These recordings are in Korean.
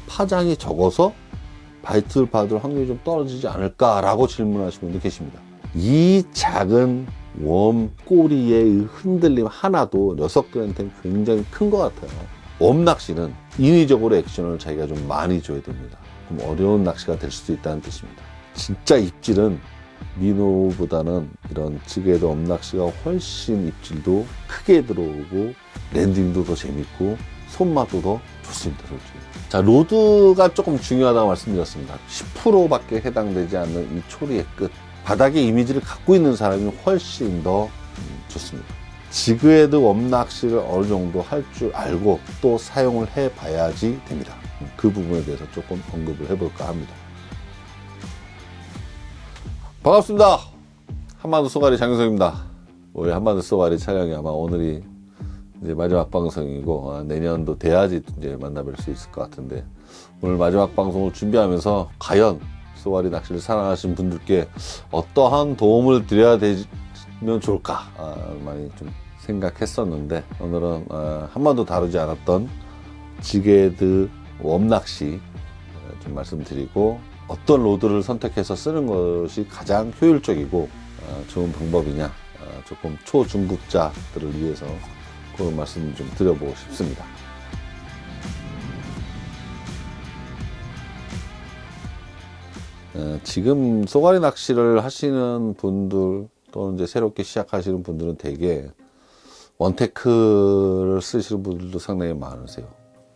파장이 적어서 바이트를 받을 확률이 좀 떨어지지 않을까라고 질문하시는 분도 계십니다. 이 작은 웜 꼬리의 흔들림 하나도 녀석들한테는 굉장히 큰 것 같아요. 웜 낚시는 인위적으로 액션을 자기가 좀 많이 줘야 됩니다. 그럼 어려운 낚시가 될 수도 있다는 뜻입니다. 진짜 입질은 미노보다는 이런 지게에도 웜 낚시가 훨씬 입질도 크게 들어오고 랜딩도 더 재밌고 손맛도 더 좋습니다. 솔직히. 자, 로드가 조금 중요하다고 말씀드렸습니다. 10%밖에 해당되지 않는 이 초리의 끝. 바닥에 이미지를 갖고 있는 사람이 훨씬 더 좋습니다. 지그헤드 웜낚시를 어느 정도 할 줄 알고 또 사용을 해봐야지 됩니다. 그 부분에 대해서 조금 언급을 해볼까 합니다. 반갑습니다. 한마디 쏘가리 장윤성입니다. 우리 한마디 쏘가리 촬영이 아마 오늘이 이제 마지막 방송이고 내년도 돼야지 이제 만나뵐 수 있을 것 같은데, 오늘 마지막 방송을 준비하면서 과연 쏘가리 낚시를 사랑하시는 분들께 어떠한 도움을 드려야 되면 좋을까 많이 좀 생각했었는데, 오늘은 한 번도 다루지 않았던 지게헤드 웜낚시 좀 말씀드리고, 어떤 로드를 선택해서 쓰는 것이 가장 효율적이고 좋은 방법이냐, 조금 초중급자들을 위해서 그런 말씀 좀 드려보고 싶습니다. 지금 쏘가리 낚시를 하시는 분들 또는 이제 새롭게 시작하시는 분들은 대개 원테크를 쓰시는 분들도 상당히 많으세요.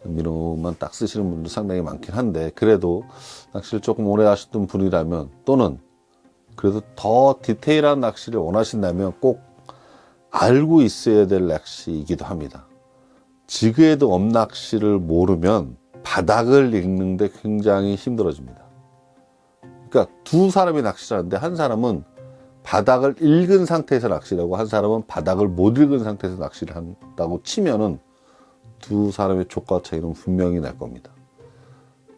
미노만 딱 쓰시는 분도 상당히 많긴 한데, 그래도 낚시를 조금 오래 하셨던 분이라면, 또는 그래도 더 디테일한 낚시를 원하신다면 꼭 알고 있어야 될 낚시이기도 합니다. 지그헤드 웜낚시를 모르면 바닥을 읽는데 굉장히 힘들어집니다. 그러니까 두 사람이 낚시를 하는데, 한 사람은 바닥을 읽은 상태에서 낚시를 하고 한 사람은 바닥을 못 읽은 상태에서 낚시를 한다고 치면은 두 사람의 조과 차이는 분명히 날 겁니다.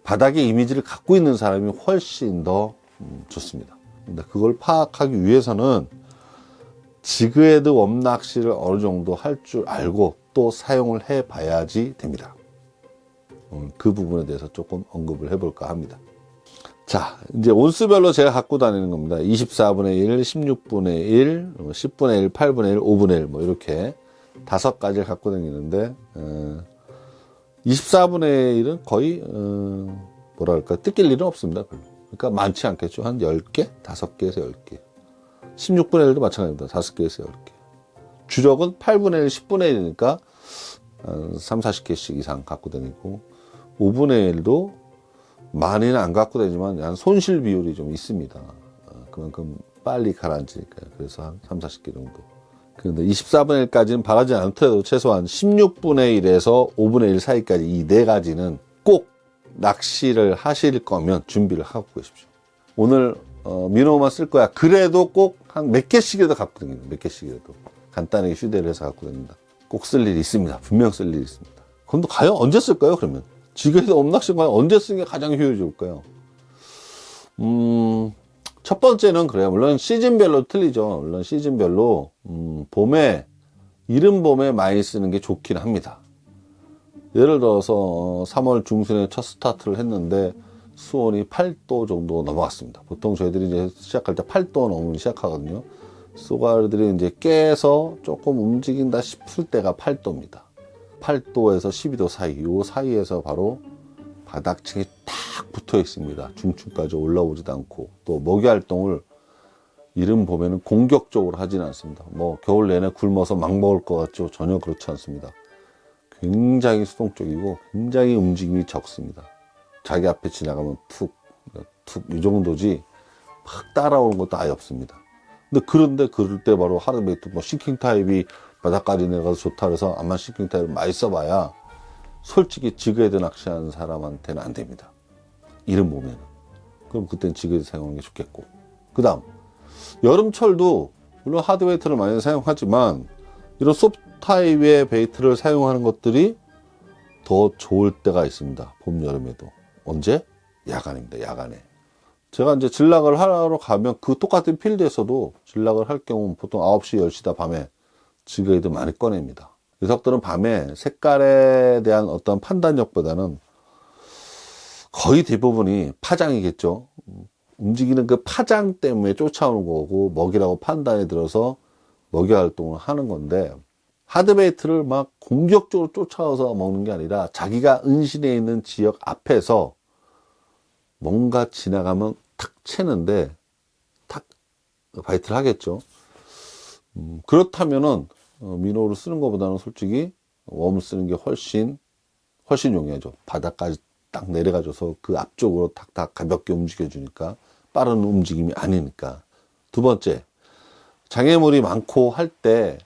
바닥의 이미지를 갖고 있는 사람이 훨씬 더 좋습니다. 근데 그걸 파악하기 위해서는 지그헤드 웜낚시를 어느 정도 할 줄 알고 또 사용을 해봐야지 됩니다. 그 부분에 대해서 조금 언급을 해볼까 합니다. 자, 이제 온수별로 제가 갖고 다니는 겁니다. 24분의 1, 16분의 1, 10분의 1, 8분의 1, 5분의 1 뭐 이렇게 5가지를 갖고 다니는데, 24분의 1은 거의 뭐랄까 뜯길 일은 없습니다. 별로. 그러니까 많지 않겠죠. 한 10개? 5개에서 10개. 16분의 1도 마찬가지입니다. 5개에서 10개. 주력은 8분의 1, 10분의 1이니까 3, 40개씩 이상 갖고 다니고, 5분의 1도 많이는 안 갖고 다니지만 한 손실 비율이 좀 있습니다. 그만큼 빨리 가라앉으니까요. 그래서 한 3, 40개 정도. 그런데 24분의 1까지는 바라지 않더라도 최소한 16분의 1에서 5분의 1 사이까지 이 4가지는 꼭 낚시를 하실 거면 준비를 하고 계십시오. 오늘 미노만 쓸 거야. 그래도 꼭 한 몇 개씩이라도 갖고 다닙니다. 몇 개씩이라도. 간단하게 휴대를 해서 갖고 다닙니다. 꼭 쓸 일이 있습니다. 분명 쓸 일이 있습니다. 그럼 또 과연 언제 쓸까요, 그러면? 지그헤드 웜낚시는 과연 언제 쓰는 게 가장 효율적일까요? 첫 번째는 그래요. 물론 시즌별로 틀리죠. 물론 시즌별로 봄에, 이른 봄에 많이 쓰는 게 좋긴 합니다. 예를 들어서 3월 중순에 첫 스타트를 했는데 수온이 8도 정도 넘어갔습니다. 보통 저희들이 이제 시작할 때 8도 넘으면 시작하거든요. 쏘가리들이 이제 깨서 조금 움직인다 싶을 때가 8도입니다. 8도에서 12도 사이, 요 사이에서 바로 바닥층이 탁 붙어 있습니다. 중층까지 올라오지도 않고, 또 먹이 활동을 이른 봄에는 공격적으로 하지는 않습니다. 뭐 겨울 내내 굶어서 막 먹을 것 같죠? 전혀 그렇지 않습니다. 굉장히 수동적이고 굉장히 움직임이 적습니다. 자기 앞에 지나가면 툭 이 정도지 막 따라오는 것도 아예 없습니다. 그런데 그럴 때 바로 하드베이트 뭐 싱킹 타입이 바닥까지 내려가서 좋다 그래서 암만 싱킹 타입을 많이 써봐야 솔직히 지그헤드 낚시하는 사람한테는 안 됩니다. 이른 봄에는. 그럼 그땐 지그헤드 사용하는 게 좋겠고, 그 다음 여름철도 물론 하드웨이트를 많이 사용하지만 이런 소프트 타입의 베이트를 사용하는 것들이 더 좋을 때가 있습니다. 봄, 여름에도. 언제? 야간입니다. 야간에. 제가 이제 진락을 하러 가면 그 똑같은 필드에서도 진락을 할 경우 보통 9시, 10시다 밤에 지그헤드 많이 꺼냅니다. 녀석들은 밤에 색깔에 대한 어떤 판단력보다는 거의 대부분이 파장이겠죠. 움직이는 그 파장 때문에 쫓아오는 거고 먹이라고 판단이 들어서 먹이 활동을 하는 건데, 하드베이트를 막 공격적으로 쫓아와서 먹는 게 아니라 자기가 은신해 있는 지역 앞에서 뭔가 지나가면 탁 채는데 탁 바이트를 하겠죠. 그렇다면은 민호를 쓰는 것보다는 솔직히 웜을 쓰는 게 훨씬 용이하죠. 바닥까지 딱 내려가줘서 그 앞쪽으로 탁탁 가볍게 움직여주니까, 빠른 움직임이 아니니까. 두 번째, 장애물이 많고 할 때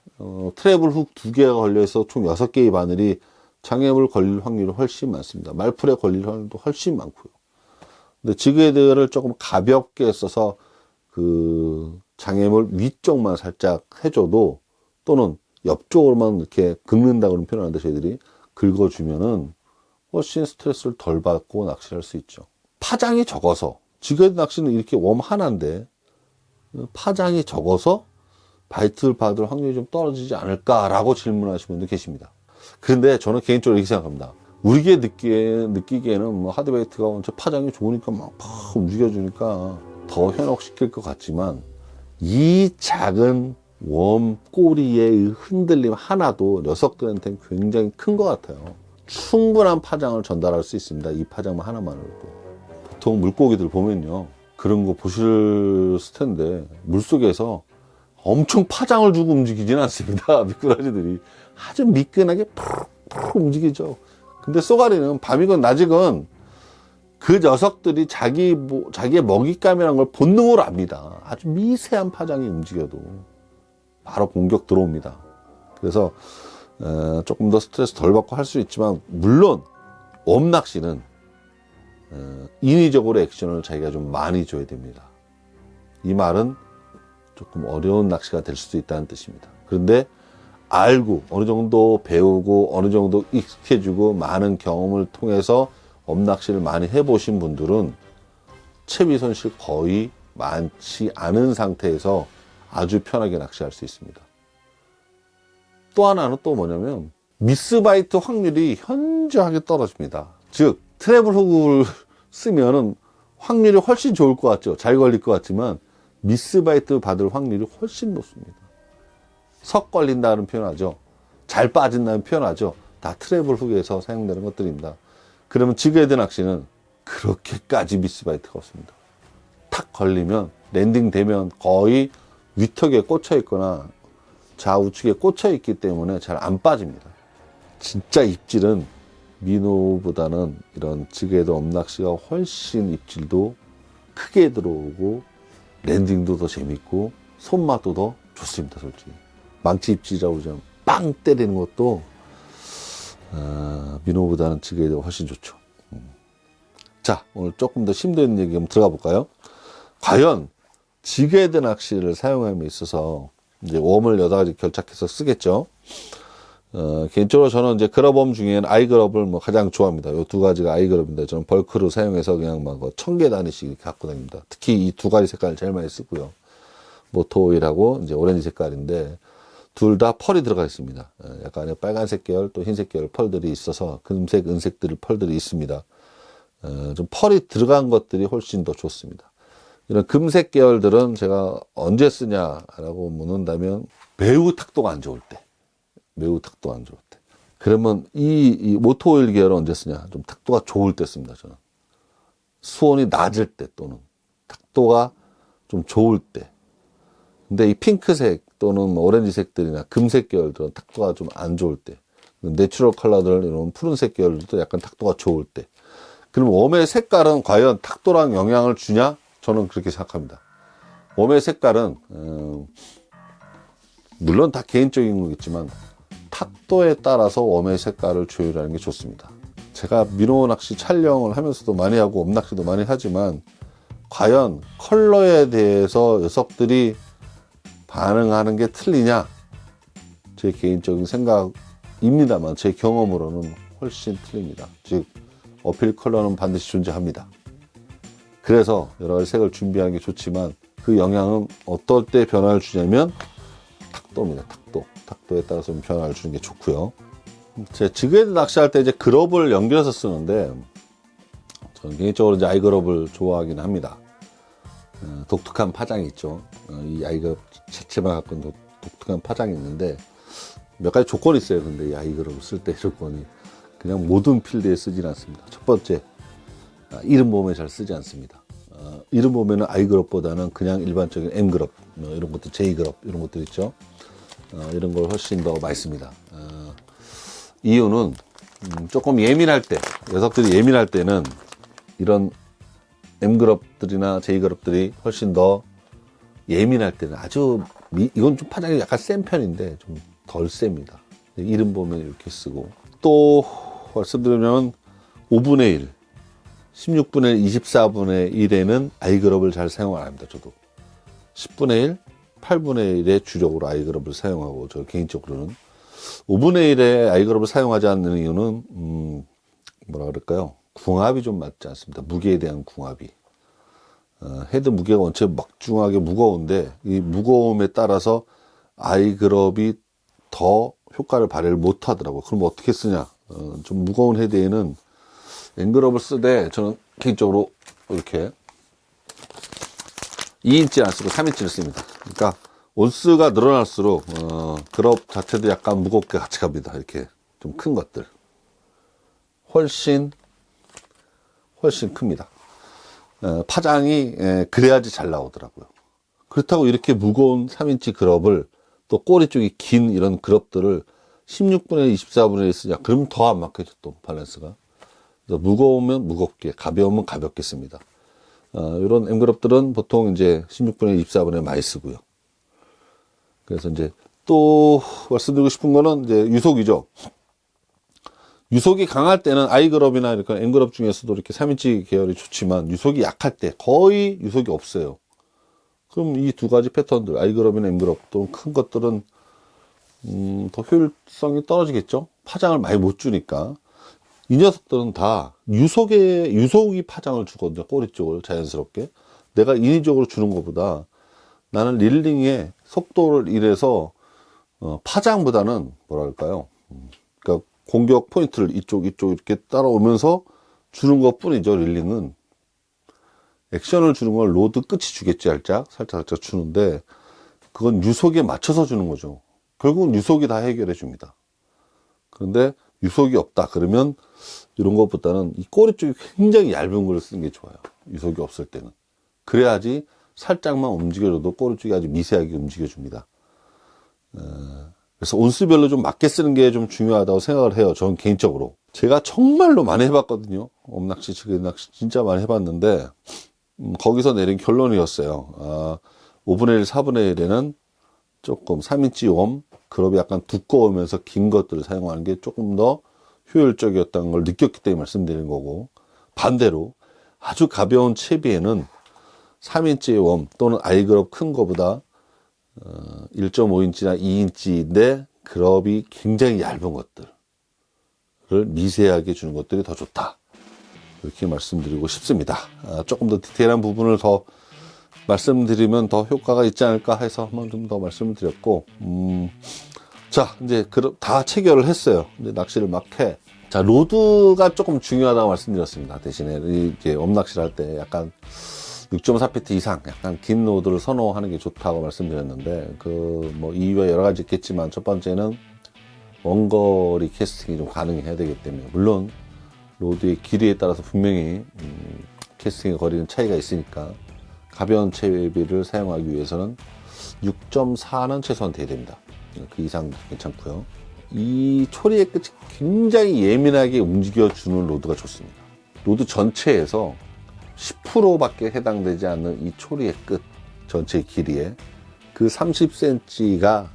트래블 훅 2개가 걸려서 총 6개의 바늘이 장애물 걸릴 확률이 훨씬 많습니다. 말풀에 걸릴 확률도 훨씬 많고요. 근데 지그헤드를 조금 가볍게 써서 그 장애물 위쪽만 살짝 해줘도, 또는 옆쪽으로만 이렇게 긁는다고 표현하는데 저희들이 긁어주면은 훨씬 스트레스를 덜 받고 낚시를 할 수 있죠. 파장이 적어서, 지그헤드 낚시는 이렇게 웜 하나인데 파장이 적어서 바이트를 받을 확률이 좀 떨어지지 않을까라고 질문하시는 분도 계십니다. 그런데 저는 개인적으로 이렇게 생각합니다. 우리가 느끼기에는 뭐 하드베이트가 원체 파장이 좋으니까 막 움직여주니까 더 현혹시킬 것 같지만, 이 작은 웜 꼬리의 흔들림 하나도 녀석들한테는 굉장히 큰 것 같아요. 충분한 파장을 전달할 수 있습니다. 이 파장만 하나만으로도. 보통 물고기들 보면요, 그런 거 보실 텐데 물속에서 엄청 파장을 주고 움직이지는 않습니다. 미꾸라지들이 아주 미끈하게 푹 움직이죠. 근데 쏘가리는 밤이건 낮이건 그 녀석들이 자기의 먹잇감이라는 걸 본능으로 압니다. 아주 미세한 파장이 움직여도 바로 공격 들어옵니다. 그래서 조금 더 스트레스 덜 받고 할 수 있지만, 물론 웜낚시는 인위적으로 액션을 자기가 좀 많이 줘야 됩니다. 이 말은 조금 어려운 낚시가 될 수도 있다는 뜻입니다. 그런데 알고 어느 정도 배우고 어느 정도 익숙해지고 많은 경험을 통해서 웜낚시를 많이 해보신 분들은 채비 손실 거의 많지 않은 상태에서 아주 편하게 낚시할 수 있습니다. 또 하나는 또 뭐냐면, 미스바이트 확률이 현저하게 떨어집니다. 즉 트래블 훅을 쓰면은 확률이 훨씬 좋을 것 같죠. 잘 걸릴 것 같지만 미스바이트 받을 확률이 훨씬 높습니다. 석 걸린다는 표현하죠. 잘 빠진다는 표현하죠. 다 트래블 훅에서 사용되는 것들입니다. 그러면 지그헤드 낚시는 그렇게까지 미스바이트가 없습니다. 탁 걸리면, 랜딩 되면 거의 위턱에 꽂혀 있거나 좌우측에 꽂혀 있기 때문에 잘 안 빠집니다. 진짜 입질은 민호보다는 이런 지그헤드 웜낚시가 훨씬 입질도 크게 들어오고 랜딩도 더 재밌고 손맛도 더 좋습니다. 솔직히 망치 입질이라고 좀 빵 때리는 것도 민호보다는 지그헤드가 훨씬 좋죠. 자, 오늘 조금 더 심도 있는 얘기 한번 들어가 볼까요? 과연 지그헤드 낚시를 사용함에 있어서 이제 웜을 여러 가지 결착해서 쓰겠죠. 개인적으로 저는 이제 그럽웜 중에는 아이그럽을 뭐 가장 좋아합니다. 요 두 가지가 아이그럽입니다. 저는 벌크로 사용해서 그냥 막 1000개 단위씩 이렇게 갖고 다닙니다. 특히 이 두 가지 색깔을 제일 많이 쓰고요. 모토오일하고 이제 오렌지 색깔인데 둘 다 펄이 들어가 있습니다. 약간의 빨간색 계열 또 흰색 계열 펄들이 있어서 금색, 은색들 펄들이 있습니다. 좀 펄이 들어간 것들이 훨씬 더 좋습니다. 이런 금색 계열들은 제가 언제 쓰냐라고 묻는다면 매우 탁도가 안 좋을 때. 그러면 이 모토오일 계열은 언제 쓰냐? 좀 탁도가 좋을 때 씁니다, 저는. 수온이 낮을 때 또는 탁도가 좀 좋을 때. 근데 이 핑크색 또는 오렌지색들이나 금색 계열들은 탁도가 좀 안 좋을 때. 내추럴 컬러들, 이런 푸른색 계열들도 약간 탁도가 좋을 때. 그럼 웜의 색깔은 과연 탁도랑 영향을 주냐? 저는 그렇게 생각합니다. 웜의 색깔은 물론 다 개인적인 거겠지만 탁도에 따라서 웜의 색깔을 조율하는 게 좋습니다. 제가 민호 낚시 촬영을 하면서도 많이 하고 웜 낚시도 많이 하지만 과연 컬러에 대해서 녀석들이 반응하는 게 틀리냐? 제 개인적인 생각입니다만 제 경험으로는 훨씬 틀립니다. 즉 어필 컬러는 반드시 존재합니다. 그래서 여러 가지 색을 준비하는 게 좋지만 그 영향은 어떨 때 변화를 주냐면 탁도입니다. 탁도에 따라서 변화를 주는 게 좋고요. 제 지그헤드 낚시할 때 이제 그럽을 연결해서 쓰는데 저는 개인적으로 이제 아이그럽을 좋아하긴 합니다. 독특한 파장이 있죠. 이 아이그럽 자체만 갖고 있는 독특한 파장이 있는데 몇 가지 조건이 있어요. 근데 이 아이그럽을 쓸 때 조건이 그냥 모든 필드에 쓰진 않습니다. 첫 번째, 이름 보험에 잘 쓰지 않습니다. 이름 보면은 아이그럽보다는 그냥 일반적인 M그럽, 이런 것들, J그럽, 이런 것들 있죠. 이런 걸 훨씬 더 많이 씁니다. 이유는 조금 예민할 때, 녀석들이 예민할 때는 이런 M그럽들이나 J그럽들이 훨씬 더 예민할 때는 아주, 이건 좀 파장이 약간 센 편인데 좀 덜 셉니다. 이름 보면 이렇게 쓰고. 또 말씀드리면 5분의 1, 16분의 1, 24분의 1에는 아이그럽을 잘 사용 안 합니다. 저도 10분의 1, 8분의 1에 주력으로 아이그럽을 사용하고, 저 개인적으로는 5분의 1에 아이그럽을 사용하지 않는 이유는 뭐라 그럴까요? 궁합이 좀 맞지 않습니다. 무게에 대한 궁합이. 헤드 무게가 원체 막중하게 무거운데 이 무거움에 따라서 아이그럽이 더 효과를 발휘를 못 하더라고요. 그럼 어떻게 쓰냐? 좀 무거운 헤드에는 N그럽을 쓰되 저는 개인적으로 이렇게 2인치 안 쓰고 3인치를 씁니다. 그러니까 온스가 늘어날수록 그럽 자체도 약간 무겁게 같이 갑니다. 이렇게 좀 큰 것들 훨씬 큽니다. 파장이 그래야지 잘 나오더라고요. 그렇다고 이렇게 무거운 3인치 그럽을 또 꼬리 쪽이 긴 이런 그럽들을 16분의 24분의 1 쓰냐? 그러면 더 안 맞겠죠, 또 밸런스가. 그래서 무거우면 무겁게, 가벼우면 가볍게 씁니다. 이런 M그럽들은 보통 이제 16분의 24분의 1 많이 쓰고요. 그래서 이제 또 말씀드리고 싶은 거는 이제 유속이죠. 유속이 강할 때는 아이그럽이나 이렇게 M그럽 중에서도 이렇게 3인치 계열이 좋지만 유속이 약할 때 거의 유속이 없어요. 그럼 이 두 가지 패턴들, 아이그럽이나 M그럽, 또 큰 것들은 더 효율성이 떨어지겠죠. 파장을 많이 못 주니까. 이 녀석들은 다 유속이 파장을 주거든요. 꼬리 쪽을 자연스럽게. 내가 인위적으로 주는 것보다 나는 릴링의 속도를 이래서 파장보다는 뭐랄까요. 그러니까 공격 포인트를 이쪽 이렇게 따라오면서 주는 것 뿐이죠. 릴링은 액션을 주는 걸 로드 끝이 주겠지. 살짝 주는데 그건 유속에 맞춰서 주는 거죠. 결국은 유속이 다 해결해 줍니다. 그런데 유속이 없다 그러면 이런 것보다는 이 꼬리 쪽이 굉장히 얇은 걸 쓰는 게 좋아요. 유속이 없을 때는. 그래야지 살짝만 움직여줘도 꼬리 쪽이 아주 미세하게 움직여줍니다. 그래서 온수별로 좀 맞게 쓰는 게 좀 중요하다고 생각을 해요. 저는 개인적으로. 제가 정말로 많이 해봤거든요. 엄낚시, 지그낚시 진짜 많이 해봤는데 거기서 내린 결론이었어요. 5분의 1, 4분의 1에는 조금 3인치 웜, 그럽이 약간 두꺼우면서 긴 것들을 사용하는 게 조금 더 효율적이었다는 걸 느꼈기 때문에 말씀드리는 거고, 반대로 아주 가벼운 채비에는 3인치의 웜 또는 아이그럽 큰 거보다 1.5인치나 2인치인데 그럽이 굉장히 얇은 것들을 미세하게 주는 것들이 더 좋다. 이렇게 말씀드리고 싶습니다. 조금 더 디테일한 부분을 더 말씀드리면 더 효과가 있지 않을까 해서 한번 좀 더 말씀을 드렸고, 자, 이제 다 체결을 했어요. 이제 낚시를 막 해. 자, 로드가 조금 중요하다고 말씀드렸습니다. 대신에 이제 엄낚시를 할 때 약간 6.4피트 이상, 약간 긴 로드를 선호하는 게 좋다고 말씀드렸는데, 뭐 이유가 여러 가지 있겠지만, 첫 번째는 원거리 캐스팅이 좀 가능해야 되기 때문에, 물론 로드의 길이에 따라서 분명히 캐스팅의 거리는 차이가 있으니까 가벼운 채비를 사용하기 위해서는 6.4는 최소한 돼야 됩니다. 그 이상 괜찮고요. 이 초리의 끝이 굉장히 예민하게 움직여주는 로드가 좋습니다. 로드 전체에서 10%밖에 해당되지 않는 이 초리의 끝 전체 길이에 그 30cm가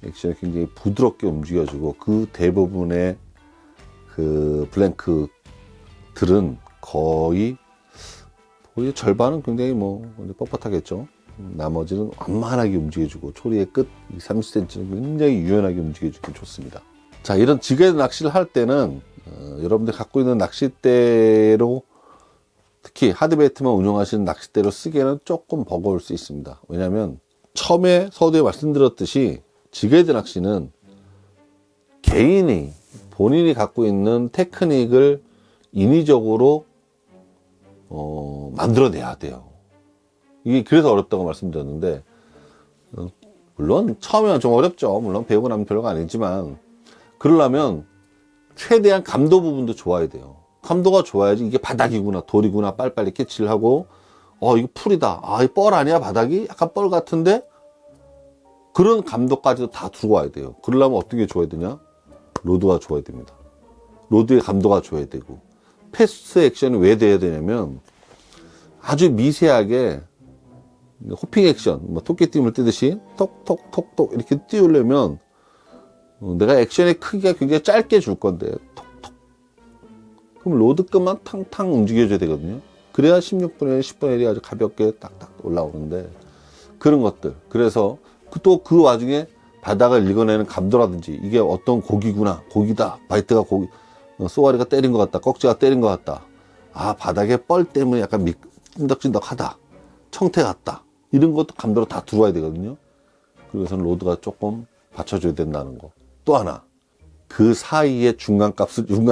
액션이 굉장히 부드럽게 움직여주고, 그 대부분의 그 블랭크들은 거의 절반은 굉장히 뻣뻣하겠죠. 나머지는 완만하게 움직여주고, 초리의 끝 30cm는 굉장히 유연하게 움직여주기 좋습니다. 자, 이런 지그헤드 낚시를 할 때는 여러분들 갖고 있는 낚싯대로, 특히 하드베이트만 운영하시는 낚싯대로 쓰기에는 조금 버거울 수 있습니다. 왜냐하면 처음에 서두에 말씀드렸듯이 지그헤드 낚시는 본인이 갖고 있는 테크닉을 인위적으로 만들어내야 돼요. 이게 그래서 어렵다고 말씀드렸는데, 물론 처음에는 좀 어렵죠. 물론 배우고 나면 별거 아니지만, 그러려면 최대한 감도 부분도 좋아야 돼요. 감도가 좋아야지 이게 바닥이구나, 돌이구나, 빨리빨리 캐치를 하고, 이거 풀이다. 이 뻘 아니야, 바닥이? 약간 뻘 같은데? 그런 감도까지도 다 두고 와야 돼요. 그러려면 어떻게 줘야 되냐? 로드가 좋아야 됩니다. 로드의 감도가 좋아야 되고, 패스트 액션이 왜 돼야 되냐면, 아주 미세하게, 호핑 액션, 뭐 토끼띠을 뜨듯이 톡톡톡톡 이렇게 띄우려면 내가 액션의 크기가 굉장히 짧게 줄 건데 톡톡, 그럼 로드끝만 탕탕 움직여줘야 되거든요. 그래야 16분의 1, 10분의 1이 아주 가볍게 딱딱 올라오는데, 그런 것들. 그래서 또 그 와중에 바닥을 읽어내는 감도라든지, 이게 어떤 곡이구나, 곡이다, 바이트가 곡이, 쏘가리가 때린 것 같다, 꺽지가 때린 것 같다, 바닥에 뻘 때문에 약간 찐덕찐덕하다, 청태 같다, 이런 것도 감도로 다 들어와야 되거든요. 그래서 로드가 조금 받쳐줘야 된다는 거. 또 하나, 그 사이에 중간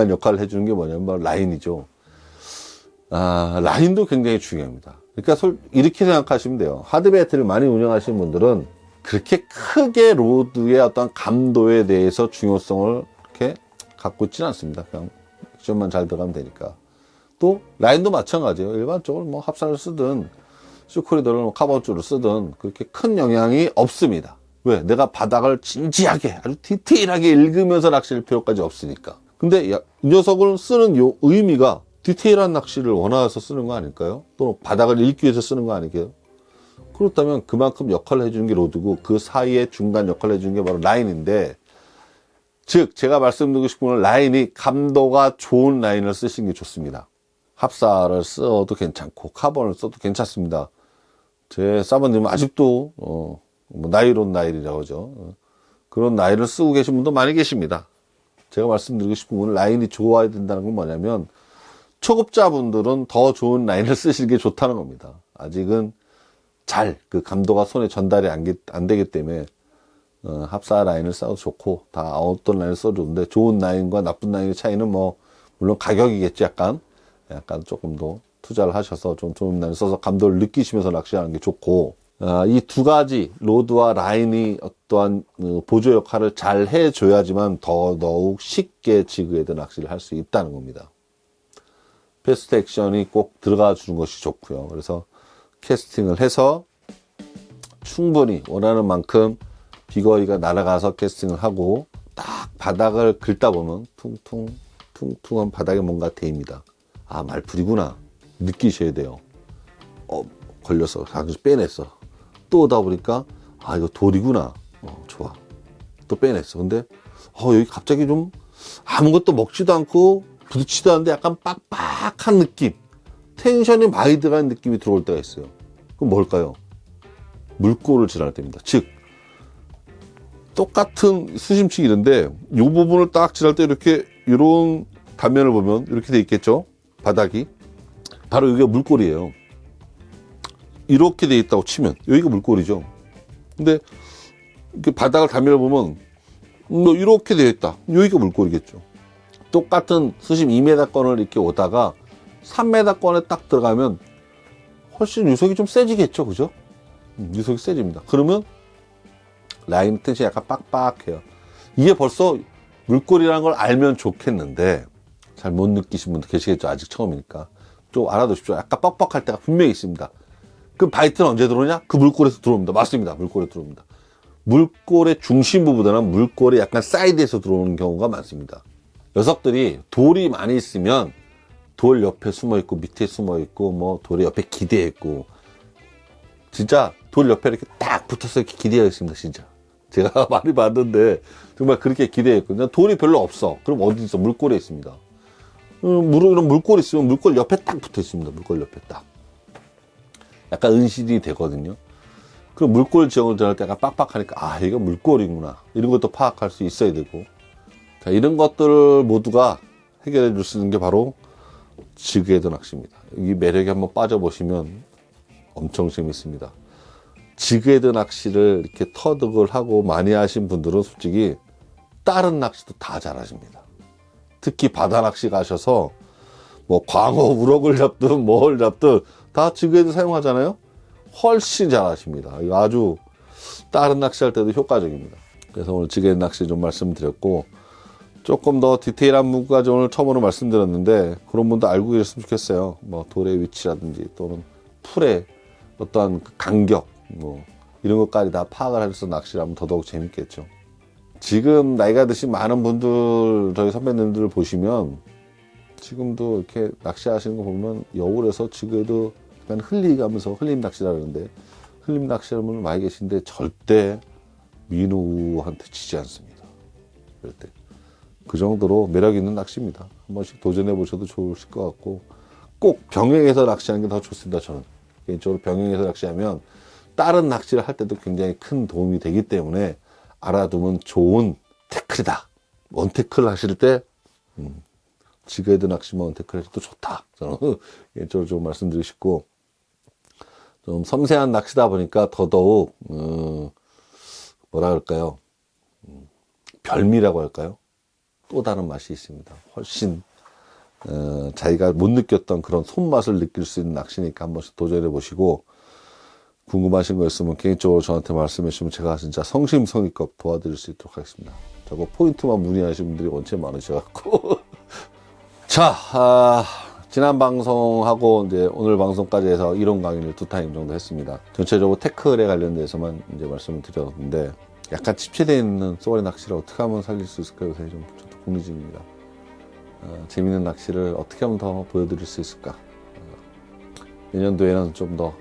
역할을 해주는 게 뭐냐면 바로 라인이죠. 라인도 굉장히 중요합니다. 그러니까 이렇게 생각하시면 돼요. 하드 배트를 많이 운영하시는 분들은 그렇게 크게 로드의 어떤 감도에 대해서 중요성을 이렇게 갖고 있지는 않습니다. 그냥 액션만 잘 들어가면 되니까. 또 라인도 마찬가지예요. 일반적으로 뭐 합산을 쓰든 슈코리더를 카본줄을 쓰든 그렇게 큰 영향이 없습니다. 왜? 내가 바닥을 진지하게 아주 디테일하게 읽으면서 낚시할 필요까지 없으니까. 근데 이 녀석을 쓰는 요 의미가 디테일한 낚시를 원해서 쓰는 거 아닐까요? 또는 바닥을 읽기 위해서 쓰는 거 아닐까요? 그렇다면 그만큼 역할을 해주는 게 로드고, 그 사이에 중간 역할을 해주는 게 바로 라인인데, 즉 제가 말씀드리고 싶은 건 라인이 감도가 좋은 라인을 쓰시는 게 좋습니다. 합사를 써도 괜찮고 카본을 써도 괜찮습니다. 제 사모님은 아직도 뭐 나일온 나일이라고 하죠. 그런 나일을 쓰고 계신 분도 많이 계십니다. 제가 말씀드리고 싶은 건 라인이 좋아야 된다는 건 뭐냐면, 초급자분들은 더 좋은 라인을 쓰시는 게 좋다는 겁니다. 아직은 그 감도가 손에 전달이 안 되기 때문에 합사 라인을 써도 좋고, 다 어떤 라인을 써도 좋은데, 좋은 라인과 나쁜 라인의 차이는 뭐 물론 가격이겠지. 약간 조금 더 투자를 하셔서 좀 좋은 라인을 써서 감도를 느끼시면서 낚시하는 게 좋고, 이 두 가지 로드와 라인이 어떠한 보조 역할을 잘 해줘야지만 더욱 쉽게 지그헤드 낚시를 할 수 있다는 겁니다. 패스트 액션이 꼭 들어가 주는 것이 좋고요. 그래서 캐스팅을 해서 충분히 원하는 만큼 비거리가 날아가서 캐스팅을 하고, 딱 바닥을 긁다 보면 퉁퉁한 바닥에 뭔가 데입니다. 말풀이구나 느끼셔야 돼요. 걸려서 잠시 빼냈어. 또 오다 보니까 이거 돌이구나. 좋아. 또 빼냈어. 근데 여기 갑자기 좀 아무것도 먹지도 않고 부딪히도 않는데 약간 빡빡한 느낌, 텐션이 많이 들어가는 느낌이 들어올 때가 있어요. 그럼 뭘까요? 물꼬를 지날 때입니다. 즉 똑같은 수심층이 있는데 이 부분을 딱 지날 때 이런 단면을 보면 이렇게 돼 있겠죠. 바닥이 바로 여기가 물꼬리예요. 이렇게 돼 있다고 치면 여기가 물꼬리죠. 근데 이렇게 바닥을 단면을 보면 이렇게 되어 있다. 여기가 물꼬리겠죠. 똑같은 수심 2m권을 이렇게 오다가 3m권에 딱 들어가면 훨씬 유속이 좀 세지겠죠. 그죠? 유속이 세집니다. 그러면 라인 텐션이 약간 빡빡해요. 이게 벌써 물꼬리라는 걸 알면 좋겠는데 잘 못 느끼신 분도 계시겠죠. 아직 처음이니까. 좀 알아두십시오. 약간 뻑뻑할 때가 분명히 있습니다. 그럼 바이트는 언제 들어오냐? 그 물꼬리에서 들어옵니다. 맞습니다. 물꼬리에 들어옵니다. 물꼬리의 중심부보다는 물꼬리 약간 사이드에서 들어오는 경우가 많습니다. 녀석들이 돌이 많이 있으면 돌 옆에 숨어있고 밑에 숨어있고 뭐 돌의 옆에 기대어 있고, 진짜 돌 옆에 이렇게 딱 붙어서 이렇게 기대어 있습니다. 진짜 제가 많이 봤는데 정말 그렇게 기대어 있거든요. 돌이 별로 없어. 그럼 어디 있어? 물꼬리에 있습니다. 이런 물꼬리 있으면 물꼬리 옆에 딱 붙어 있습니다. 물꼬리 옆에 딱 약간 은신이 되거든요. 그럼 물꼬리 지형을 들어갈 때 약간 빡빡하니까 이거 물꼬리구나, 이런 것도 파악할 수 있어야 되고, 자, 이런 것들을 모두가 해결해 줄 수 있는 게 바로 지그헤드 낚시입니다. 이 매력에 한번 빠져보시면 엄청 재밌습니다. 지그헤드 낚시를 이렇게 터득을 하고 많이 하신 분들은 솔직히 다른 낚시도 다 잘하십니다. 특히 바다 낚시 가셔서 뭐 광어, 우럭을 잡든 뭘 잡든 다 지그헤드 사용하잖아요. 훨씬 잘하십니다. 이거 아주 다른 낚시할 때도 효과적입니다. 그래서 오늘 지그헤드 낚시 좀 말씀드렸고, 조금 더 디테일한 문구까지 오늘 처음으로 말씀드렸는데 그런 분도 알고 계셨으면 좋겠어요. 뭐 돌의 위치라든지 또는 풀의 어떠한 그 간격 뭐 이런 것까지 다 파악을 해서 낚시를 하면 더더욱 재밌겠죠. 지금 나이가 드신 많은 분들, 저희 선배님들을 보시면 지금도 이렇게 낚시하시는 거 보면 여울에서 지금도 약간 흘리가면서 흘림 낚시라 그러는데, 흘림 낚시하는 분들 많이 계신데 절대 민우한테 지지 않습니다. 그럴 때. 그 정도로 매력 있는 낚시입니다. 한 번씩 도전해 보셔도 좋으실 것 같고, 꼭 병행해서 낚시하는 게 더 좋습니다. 저는 개인적으로 병행해서 낚시하면 다른 낚시를 할 때도 굉장히 큰 도움이 되기 때문에 알아두면 좋은 태클이다. 원태클 하실 때 지그헤드 낚시만 원태클 해도 좋다. 저는 개인적으로 좀 말씀드리고 싶고, 좀 섬세한 낚시다 보니까 더더욱 뭐라 그럴까요? 별미라고 할까요? 또 다른 맛이 있습니다. 훨씬 자기가 못 느꼈던 그런 손맛을 느낄 수 있는 낚시니까 한 번씩 도전해 보시고, 궁금하신 거 있으면 개인적으로 저한테 말씀해 주시면 제가 진짜 성심성의껏 도와드릴 수 있도록 하겠습니다. 저거 포인트만 문의하시는 분들이 원체 많으셔갖고 자, 지난 방송하고 이제 오늘 방송까지 해서 이론 강의를 2타임 정도 했습니다. 전체적으로 태클에 관련돼서만 이제 말씀을 드렸는데, 약간 침체되어 있는 쏘가리 낚시를 어떻게 하면 살릴 수 있을까요? 요새 좀 궁리중입니다. 재밌는 낚시를 어떻게 하면 더 보여드릴 수 있을까? 내년도에는 좀 더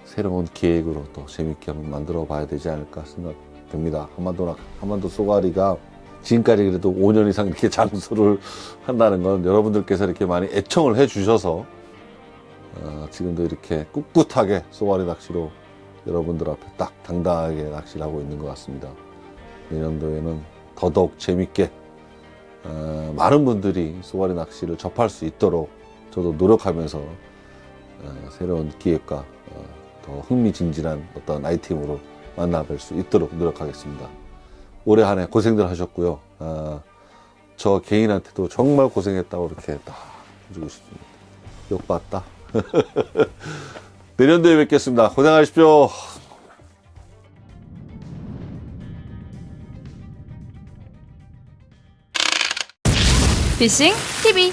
새로운 계획으로 또 재밌게 한번 만들어 봐야 되지 않을까 생각됩니다. 한반도 쏘가리가 지금까지 그래도 5년 이상 이렇게 장수를 한다는 건 여러분들께서 이렇게 많이 애청을 해 주셔서 지금도 이렇게 꿋꿋하게 쏘가리 낚시로 여러분들 앞에 딱 당당하게 낚시를 하고 있는 것 같습니다. 내년도에는 더더욱 재밌게 많은 분들이 쏘가리 낚시를 접할 수 있도록 저도 노력하면서 새로운 기획과 더 흥미진진한 어떤 아이템으로 만나뵐 수 있도록 노력하겠습니다. 올해 한 해 고생들 하셨고요. 저 개인한테도 정말 고생했다고 이렇게 딱 해주고 싶습니다. 욕봤다. 내년도에 뵙겠습니다. 고생하십시오. 피싱 TV